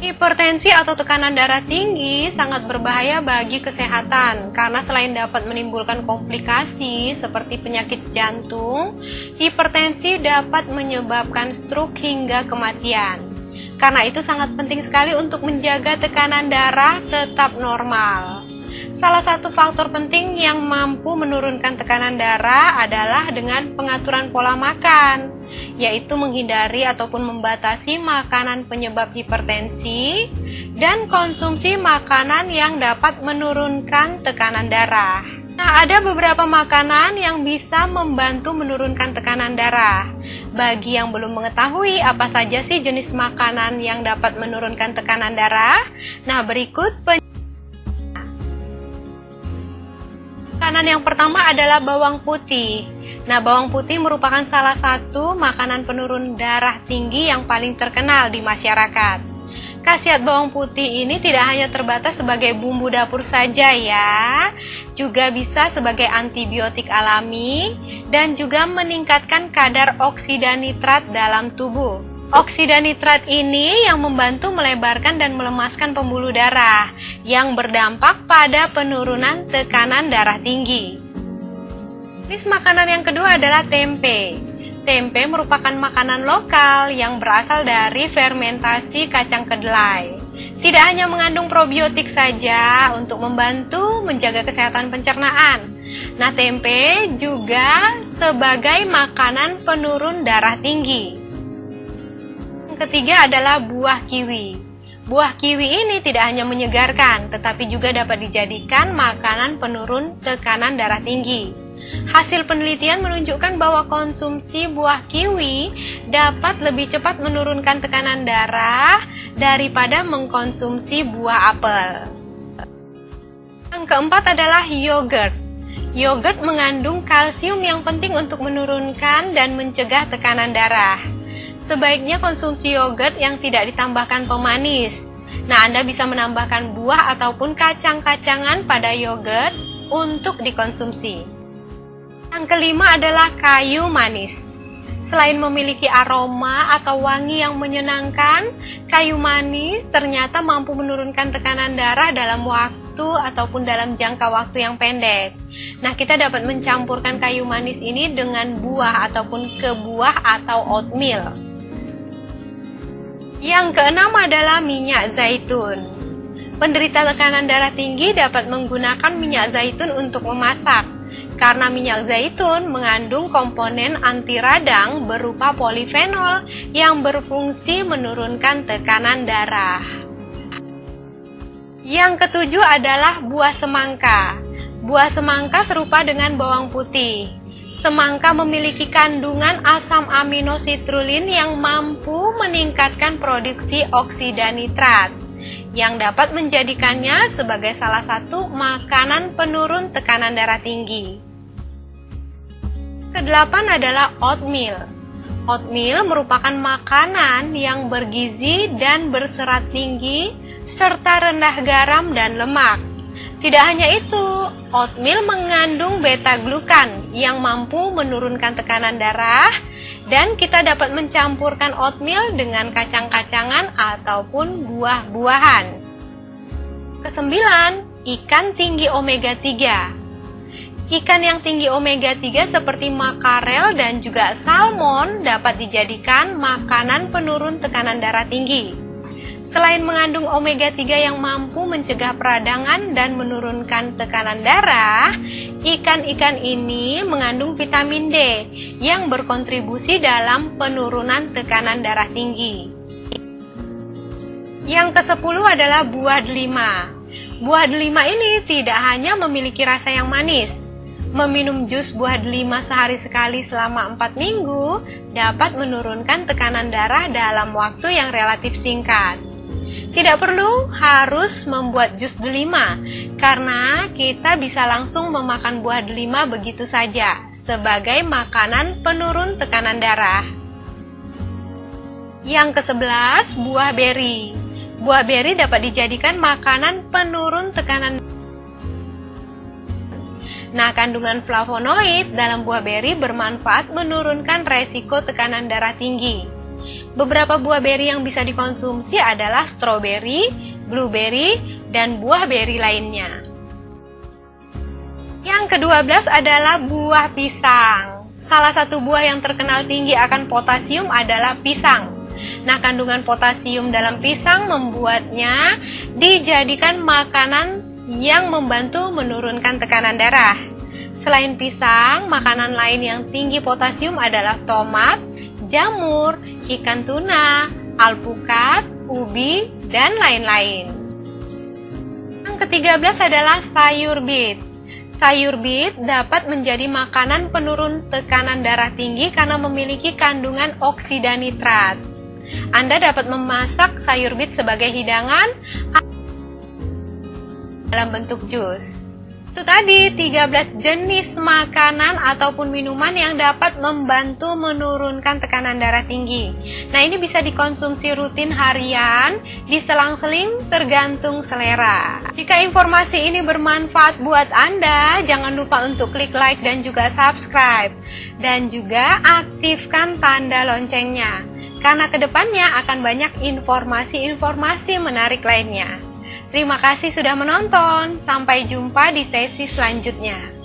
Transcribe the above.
Hipertensi atau tekanan darah tinggi sangat berbahaya bagi kesehatan karena selain dapat menimbulkan komplikasi seperti penyakit jantung, hipertensi dapat menyebabkan stroke hingga kematian. Karena itu sangat penting sekali untuk menjaga tekanan darah tetap normal. Salah satu faktor penting yang mampu menurunkan tekanan darah adalah dengan pengaturan pola makan, yaitu menghindari ataupun membatasi makanan penyebab hipertensi dan konsumsi makanan yang dapat menurunkan tekanan darah. Nah, ada beberapa makanan yang bisa membantu menurunkan tekanan darah. Bagi yang belum mengetahui apa saja sih jenis makanan yang dapat menurunkan tekanan darah, nah berikut makanan yang pertama adalah bawang putih. Nah, bawang putih merupakan salah satu makanan penurun darah tinggi yang paling terkenal di masyarakat. Khasiat bawang putih ini tidak hanya terbatas sebagai bumbu dapur saja ya, juga bisa sebagai antibiotik alami dan juga meningkatkan kadar oksida nitrat dalam tubuh. Oksida nitrat ini yang membantu melebarkan dan melemaskan pembuluh darah yang berdampak pada penurunan tekanan darah tinggi. Jenis makanan yang kedua adalah tempe. Tempe merupakan makanan lokal yang berasal dari fermentasi kacang kedelai. Tidak hanya mengandung probiotik saja untuk membantu menjaga kesehatan pencernaan. Nah, tempe juga sebagai makanan penurun darah tinggi. Ketiga adalah buah kiwi. Buah kiwi ini tidak hanya menyegarkan, tetapi juga dapat dijadikan makanan penurun tekanan darah tinggi. Hasil penelitian menunjukkan bahwa konsumsi buah kiwi dapat lebih cepat menurunkan tekanan darah daripada mengkonsumsi buah apel. Yang keempat adalah yogurt. Yogurt mengandung kalsium yang penting untuk menurunkan dan mencegah tekanan darah. Sebaiknya konsumsi yogurt yang tidak ditambahkan pemanis. Nah, Anda bisa menambahkan buah ataupun kacang-kacangan pada yogurt untuk dikonsumsi. Yang kelima adalah kayu manis. Selain memiliki aroma atau wangi yang menyenangkan, kayu manis ternyata mampu menurunkan tekanan darah dalam waktu ataupun dalam jangka waktu yang pendek. Nah, kita dapat mencampurkan kayu manis ini dengan buah ataupun kebuah atau oatmeal. Yang keenam adalah minyak zaitun. Penderita tekanan darah tinggi dapat menggunakan minyak zaitun untuk memasak, karena minyak zaitun mengandung komponen anti radang berupa polifenol yang berfungsi menurunkan tekanan darah. Yang ketujuh adalah buah semangka. Buah semangka serupa dengan bawang putih. Semangka memiliki kandungan asam amino sitrulin yang mampu meningkatkan produksi oksida nitrat, yang dapat menjadikannya sebagai salah satu makanan penurun tekanan darah tinggi. Kedelapan adalah oatmeal. Oatmeal merupakan makanan yang bergizi dan berserat tinggi, serta rendah garam dan lemak. Tidak hanya itu, oatmeal mengandung beta-glukan yang mampu menurunkan tekanan darah, dan kita dapat mencampurkan oatmeal dengan kacang-kacangan ataupun buah-buahan. Kesembilan, ikan tinggi omega 3. Ikan yang tinggi omega 3 seperti makarel dan juga salmon dapat dijadikan makanan penurun tekanan darah tinggi. Selain mengandung omega 3 yang mampu mencegah peradangan dan menurunkan tekanan darah, ikan-ikan ini mengandung vitamin D yang berkontribusi dalam penurunan tekanan darah tinggi. Yang ke-10 adalah buah delima. Buah delima ini tidak hanya memiliki rasa yang manis. Meminum jus buah delima sehari sekali selama 4 minggu dapat menurunkan tekanan darah dalam waktu yang relatif singkat. Tidak perlu harus membuat jus delima, karena kita bisa langsung memakan buah delima begitu saja sebagai makanan penurun tekanan darah. Yang ke-11, buah beri. Buah beri dapat dijadikan makanan penurun tekanan. Nah, kandungan flavonoid dalam buah beri bermanfaat menurunkan resiko tekanan darah tinggi. Beberapa buah beri yang bisa dikonsumsi adalah stroberi, blueberry, dan buah beri lainnya. Yang ke-12 adalah buah pisang. Salah satu buah yang terkenal tinggi akan potasium adalah pisang. Nah, kandungan potasium dalam pisang membuatnya dijadikan makanan yang membantu menurunkan tekanan darah. Selain pisang, makanan lain yang tinggi potasium adalah tomat, jamur, ikan tuna, alpukat, ubi, dan lain-lain. Yang ke-13 adalah sayur beet. Sayur beet dapat menjadi makanan penurun tekanan darah tinggi karena memiliki kandungan oksida nitrat. Anda dapat memasak sayur beet sebagai hidangan dalam bentuk jus. Itu tadi 13 jenis makanan ataupun minuman yang dapat membantu menurunkan tekanan darah tinggi. Nah, ini bisa dikonsumsi rutin harian, diselang-seling tergantung selera. Jika informasi ini bermanfaat buat Anda, jangan lupa untuk klik like dan juga subscribe. Dan juga aktifkan tanda loncengnya, karena kedepannya akan banyak informasi-informasi menarik lainnya. Terima kasih sudah menonton. Sampai jumpa di sesi selanjutnya.